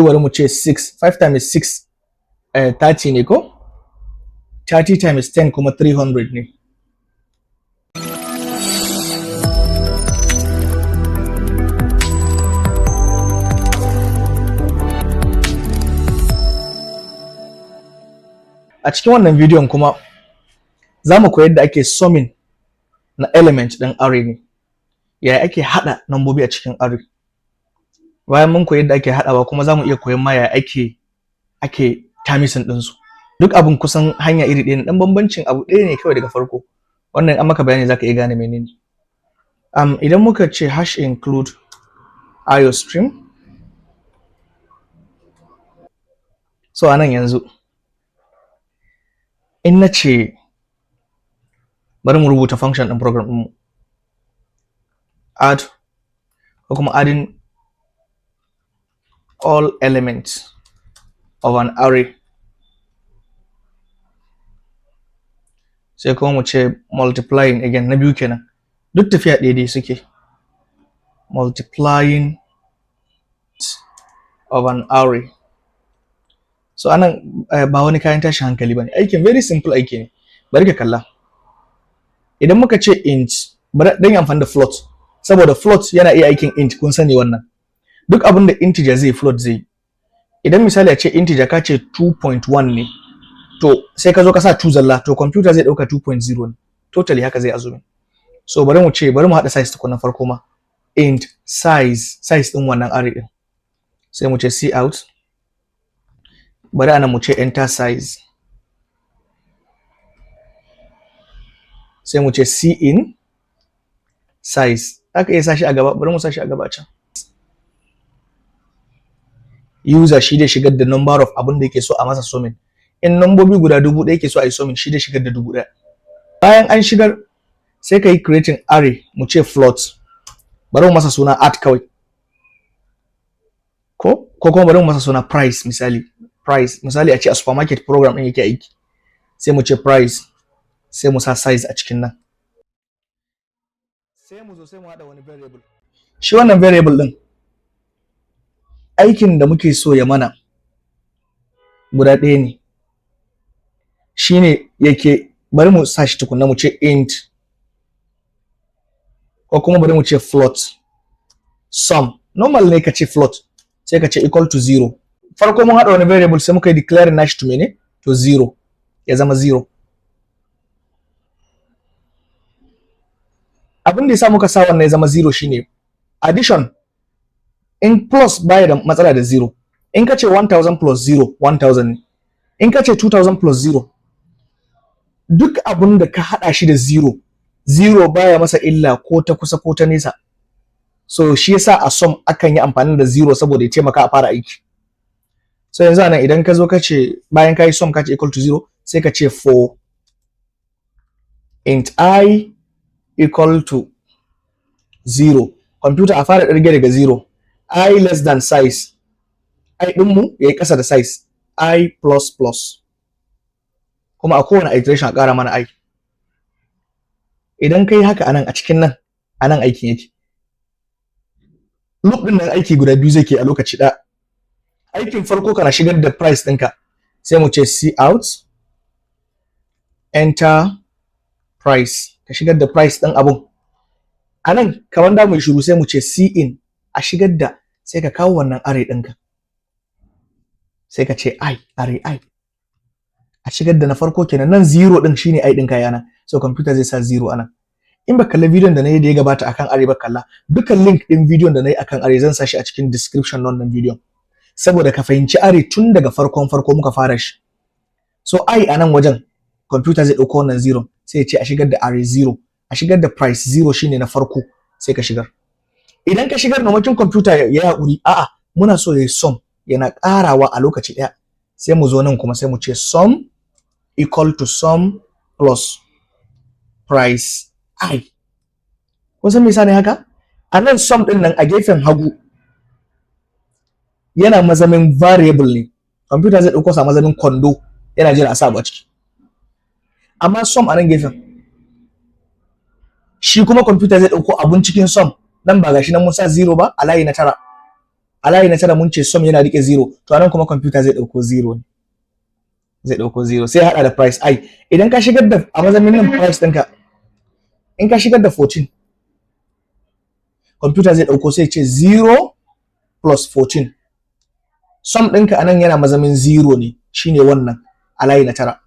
bari mu ce 6, 5 times 6 30 ne ko? 30 times 10 kuma 300 ne. A cikin wannan bidiyon kuma za mu koyi yadda ake summing na element ɗin array ne. Yaya ake haɗa nambobi a cikin array. Bayan mun koyi yadda ake haɗawa kuma za mu iya koyon ma yaya ake tamising ɗinsu. Duk abin kusan hanya iri ɗaya ne, ɗan bambancin abu ɗaya ne kawai daga farko. Wannan an maka bayani za ka iya gane menene. Idan muka ce hash include iostream, so anan yanzu in na ce bari mu rubuta function ɗin program ɗinmu, add ko kuma adding all elements of an array, sai kuma mu ce multiplying again, na biyu kenan, duk tafiya daidai suke, multiplying of an array. So anan ba wani kayan tashin hankali bane, aikin very simple aiki ne. Bari ka kalla, idan muka ce int, bari dan yi amfani da float, saboda float yana iya aikin int, kun sani wannan. Duk abin da integer zai float zai. Idan misali a ce integer ka ce 2.1 ne, to sai ka zo ka sa 2 zalla, to computer zai dauka 2.0 ne, totally haka zai azumi. So bari mu haɗa size tukun na farko ma, int size din wannan array din, sai mu ce cout, bari ana mu ce enter size, sai mu ce cin size, aka iya sashi a gaba, bari mu sashi a gaba can. User shi dai shigar da number of abin da yake so a masa summing. In nambobi guda 1000 yake so a yi summing, shi dai shigar da 1000. Bayan an shigar, sai ka yi creating array, mu ce float, bari mu masa suna at kawai, ko kuma bari mu masa suna price misali. Misali a ce a supermarket program ɗin yake aiki, sai mu ce price, sai mu sa size a cikin nan. Sai mu zo sai mu haɗa wani variable. Shi wannan variable ɗin, aikin da muke so ya mana guda ɗaya ne. Shi ne yake, bari mu sa shi tukunna mu ce int, ko kuma bari mu ce float, sum. Normal ne ka ce float, sai ka ce equal to 0. Farko mun haɗa wani variable sai muka yi declare nashi to mene? To 0, ya zama 0. Abin da yasa muka sa wannan ya zama 0 shine addition, in plus baya da matsala da 0. In ka ce 1000 plus 0, 1000 ne. In ka ce 2000 plus 0, duk abin da ka haɗa shi da 0 baya masa illa ko ta kusa ko ta nesa. So shi yasa a sum akan yi amfani da 0 saboda ya taimaka a fara aiki. So yanzu anan idan ka zo ka ce bayan ka yi sum ka ce equal to 0, sai ka ce for int I equal to 0. Computer a fara ɗirge daga 0. I less than size. I ɗinmu ya yi ƙasa da size. I plus plus. Kuma a kowane iteration a ƙara mana I. Idan ka yi haka anan a cikin nan, anan aikin yake. Loop ɗin nan aiki guda biyu zai ke a lokaci ɗaya. Aikin farko kana shigar da price ɗinka, sai mu ce cout, enter price, ka shigar da price ɗin abun. A nan kamar da mu yi shiru sai mu ce cin, a shigar da, sai ka kawo wannan array ɗinka. Sai ka ce array I. A shigar da na farko kenan, nan 0 ɗin shine I ɗinka yana. So computer zai sa 0 anan. In ba kalla bidiyon da na yi da ya gabata akan array ba kalla, dukkan link ɗin bidiyon da na yi akan array zan sa shi a cikin description na wannan bidiyon. Saboda ka fahimci array tun daga farko muka fara shi. So I a nan wajen, computer zai ɗauko wannan 0, sai ya ce a shigar da array 0, a shigar da price 0 shine na farko, sai ka shigar. Idan ka shigar mamakin computer ya yi haƙuri, a'a muna so ya yi sum, yana ƙarawa a lokaci ɗaya, sai mu zo nan kuma sai mu ce sum equal to sum plus price I. Kun san me yasa ne haka? A nan sum ɗin nan a gefen hagu yana mazamin variable ne. Computer zai ɗauko sa mazamin kwando, yana jira a sa a ciki. Amma sum a nan gefen, shi kuma computer zai ɗauko abun cikin sum, nan ba gashi nan mun sa 0 ba a layi na 9. a layi na tara mun ce sum yana rike 0, to anan kuma computer zai dauko 0 ne, zai dauko 0 sai hada da price I. Idan ka shigar da a mazamin nan price ɗinka, in ka shigar da 14, computer zai dauko sai ce 0 plus 14. Sum ɗinka anan yana mazamin 0 ne, shine wannan a layi na tara.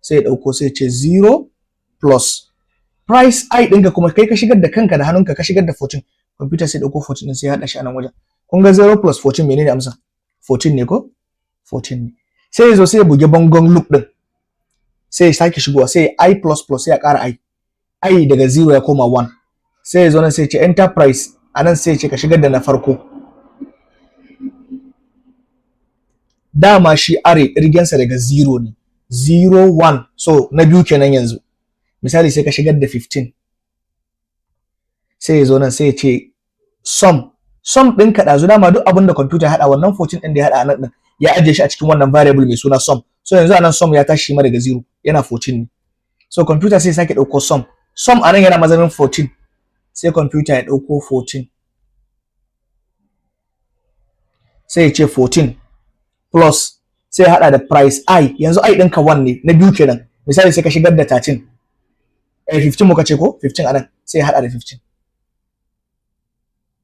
Sai ya dauko sai ce 0 plus price I ɗinka kuma kai ka shigar da kanka da hannunka ka shigar da 14. Computer sai dauko 14 din sai ya hada shi a nan wajen. Kun ga 0 plus 14 menene amsa? 14 ne ko? 14 ne. Sai ya zo sai ya buge bangon loop din. Sai ya sake shigowa sai I plus plus sai ya ƙara I. I daga 0 ya koma 1. Sai ya zo nan sai ya ce enterprise, anan sai ya ce ka shigar da na farko. Dama shi array irgensa daga 0 ne. 0 1, so na biyu kenan yanzu. Misali sai ka shigar da 15. Sai ya zo nan sai ya ce sum ɗin ka ɗazu dama duk abin da computer ya haɗa wannan 14 ɗin da ya haɗa a nan ɗin ya ajiye shi a cikin wannan variable mai suna sum. So yanzu anan sum ya tashi ma daga 0 yana 14 ne. So computer sai sake ɗauko sum. Sum anan yana mazamin 14. Sai computer ya ɗauko 14. Sai ya ce 14 plus sai ya haɗa da price I. Yanzu I ɗinka 1 ne, na biyu kenan. Misali sai ka shigar da 13. 15 muka ce ko? 15 anan sai ya haɗa da 15.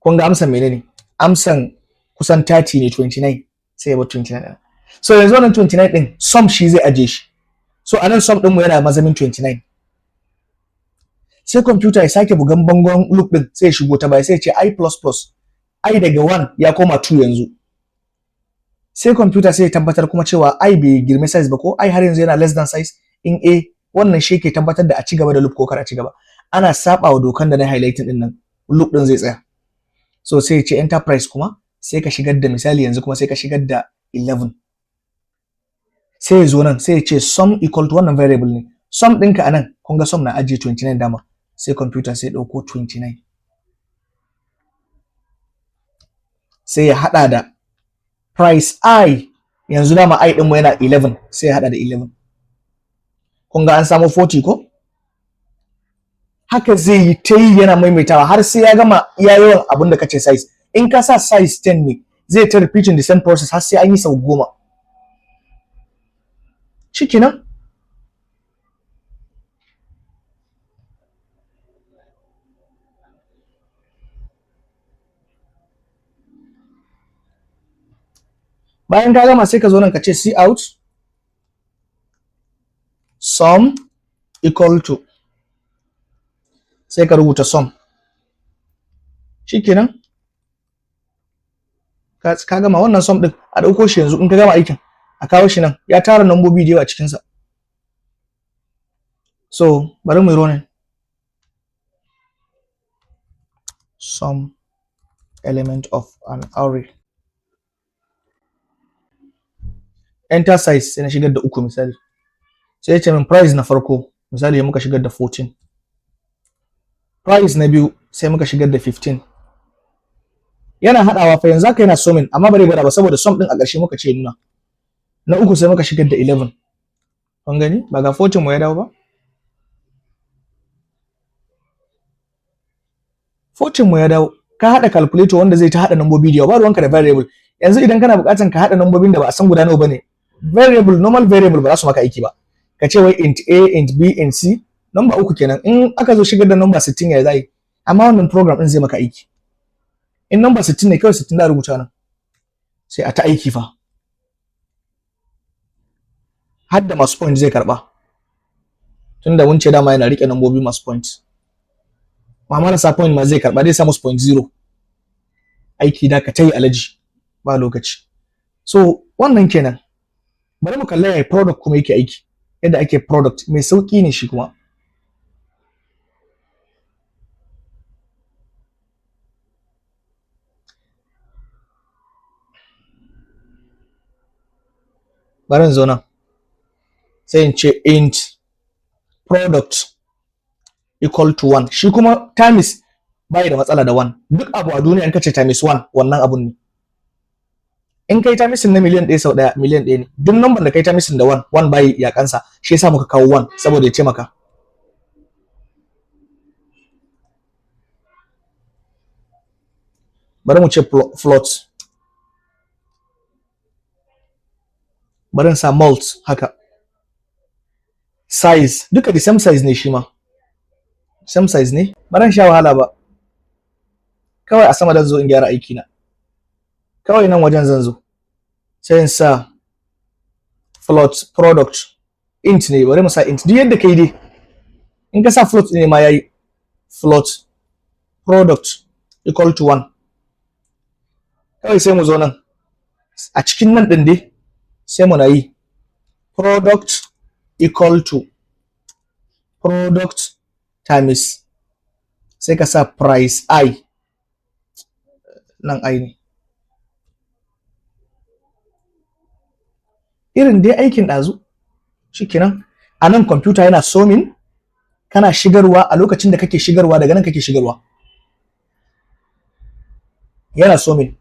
Kun ga amsan menene? Amsan kusan 30 ne, 29. Sai ya bar 29. So yanzu wannan 29 din sum shi zai aje shi. So anan sum din mu yana mazamin 29. Sai computer ya sake bugan bangon loop din sai ya shigo ta baya sai ya ce I plus plus. I daga 1 ya koma 2 yanzu. Sai computer sai ya tabbatar kuma cewa I bai girme size ba ko I har yanzu yana less than size. In A, wannan shi ke tabbatar da a ci gaba da loop ko kar a ci gaba. Ana saba wa dokan da na highlighting din nan, loop din zai tsaya. So sai ya ce enterprise kuma sai ka shigar da misali yanzu kuma sai ka shigar da 11. Sai ya zo nan sai ya ce sum equal to wannan variable ne. Sum ɗinka a nan kun ga sum na ajiye 29 dama. Sai computer sai ɗauko 29. Sai ya haɗa da price I. Yanzu dama I ɗinmu yana 11 sai ya haɗa da 11. Kun ga an samu 40 ko? Haka zai yi ta yi yana maimaitawa har sai ya gama iya yawan abin da kace size. In ka sa size 10 ne zai ta repeating the same process har sai an yi sau 10. Shikenan. Bayan ka gama sai ka zo nan ka ce cout sum equal to, sai ka rubuta sum. Shikenan. Ka gama wannan sum din a dauko shi yanzu in ka gama aikin a kawo shi nan ya tara nambobi da yawa a cikin sa. So bari mu yi running. Sum element of an array. Enter size sai na shigar da 3 misali. Sai ya ce min price na farko misali muka shigar da 14. Price na biyu sai muka shigar da 15. Yana hadawa fa yanzu haka yana summing amma bare bada ba saboda sum din a ƙarshe muka ce nuna. Na uku sai muka shigar da 11. Kun gani ba ga 14 mu ya dawo ba? 14 mu ya dawo. Ka hada calculator wanda zai ta hada nambobi da yawa ba ruwanka da variable. Yanzu idan kana buƙatar ka hada nambobin da ba a san guda nawa bane, variable normal variable ba za su maka aiki ba. Ka ce wai int A, int B, int C, number uku kenan. In aka zo shigar da number 60 ya zai. Amma wannan program din zai maka aiki. In number 60 ne kawai 60 da rubuta nan. Sai a ta aiki fa. Har da masu point zai karba. Tunda mun ce dama yana rike nambobi masu point. Ma marasa point ma zai karba, zai samu point 0. Aiki da ka tayi alaji ba lokaci. So wannan kenan. Bari mu kalla yayi product kuma yake aiki. Yadda ake product mai sauki ne shi kuma. Bari zo nan. Sai in ce int product equal to 1. Shi kuma times bai da matsala da 1. Duk abu a duniya in kace times 1 wannan abun ne. In kai times na miliyan 1 sau daya miliyan 1 ne. Duk number da kai times da 1, 1 bai ya kansa. Shi yasa muka kawo 1 saboda ya ce maka. Bari mu ce float. bari in sa malt haka. Size duka the same size ne shi ma, same size ne, ba sha wahala ba. Kawai a sama dan zo in gyara aiki na, kawai nan wajen zan zo sai in sa float product int ne, bari mu sa int duk yadda kai dai, in ka sa float ne ma yayi. Float product equal to 1. Kawai sai mu zo nan a cikin nan din dai sai mu na yi product equal to product times sai ka sa price I, nan I ne. Irin dai aikin ɗazu shikenan. A nan kwamfuta yana somin, kana shigarwa a lokacin da kake shigarwa, daga nan kake shigarwa, yana somin.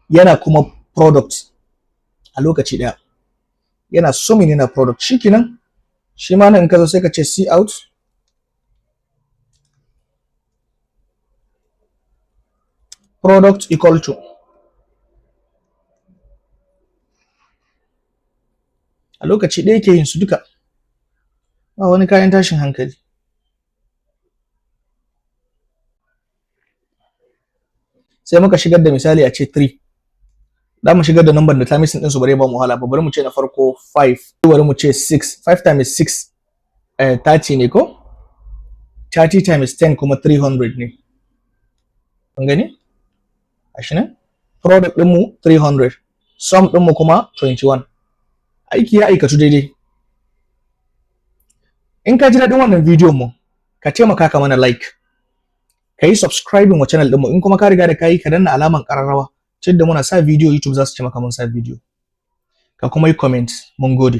Yana kuma product a lokaci ɗaya, yana somin yana product. Shikenan shi ma nan in ka zo sai ka ce cout product equal to, a lokaci ɗaya yake yin su duka, ba wani kayan tashin hankali. Sai muka shigar da misali a ce 3, da mu shigar da number da times din su bare ba mu wahala ba. Bari mu ce na farko 5, bari mu ce 6. 5 times 6 30 ne ko, 30 times 10 kuma 300 ne. Kun gani? Gashi nan product din mu 300, sum din mu kuma 21. Aiki ya aikatu daidai. In ka ji daɗin wannan bidiyon mu, ka taimaka ka mana like, ka yi subscribing wa channel ɗinmu. In kuma ka riga da ka yi, ka danna alaman ƙararrawa da muna sa bidiyo YouTube za su ce maka mun sa bidiyo. Ka kuma yi comment. Mun gode.